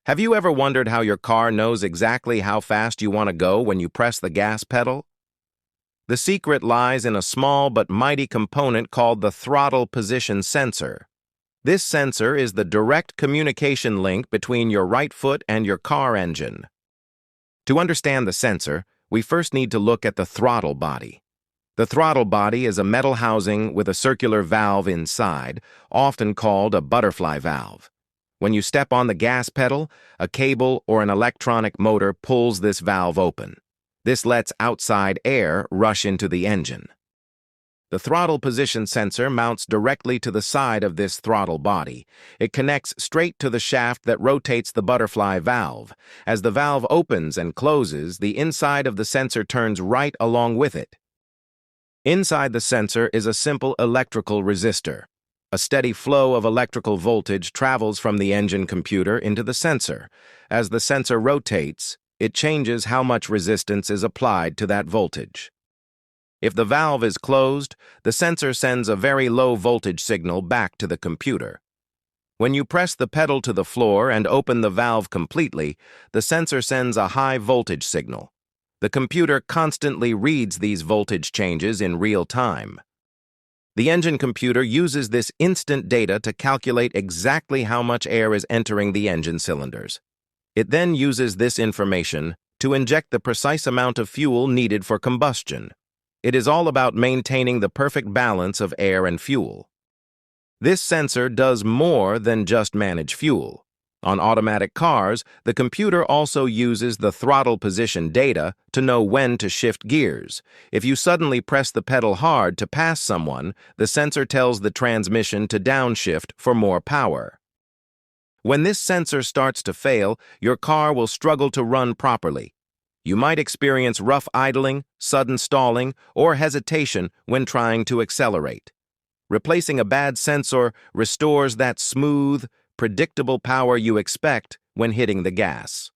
Have you ever wondered how your car knows exactly how fast you want to go when you press the gas pedal? The secret lies in a small but mighty component called the throttle position sensor. This sensor is the direct communication link between your right foot and your car engine. To understand the sensor, we first need to look at the throttle body. The throttle body is a metal housing with a circular valve inside, often called a butterfly valve. When you step on the gas pedal, a cable or an electronic motor pulls this valve open. This lets outside air rush into the engine. The throttle position sensor mounts directly to the side of this throttle body. It connects straight to the shaft that rotates the butterfly valve. As the valve opens and closes, the inside of the sensor turns right along with it. Inside the sensor is a simple electrical resistor. A steady flow of electrical voltage travels from the engine computer into the sensor. As the sensor rotates, it changes how much resistance is applied to that voltage. If the valve is closed, the sensor sends a very low voltage signal back to the computer. When you press the pedal to the floor and open the valve completely, the sensor sends a high voltage signal. The computer constantly reads these voltage changes in real time. The engine computer uses this instant data to calculate exactly how much air is entering the engine cylinders. It then uses this information to inject the precise amount of fuel needed for combustion. It is all about maintaining the perfect balance of air and fuel. This sensor does more than just manage fuel. On automatic cars, the computer also uses the throttle position data to know when to shift gears. If you suddenly press the pedal hard to pass someone, the sensor tells the transmission to downshift for more power. When this sensor starts to fail, your car will struggle to run properly. You might experience rough idling, sudden stalling, or hesitation when trying to accelerate. Replacing a bad sensor restores that smooth, predictable power you expect when hitting the gas.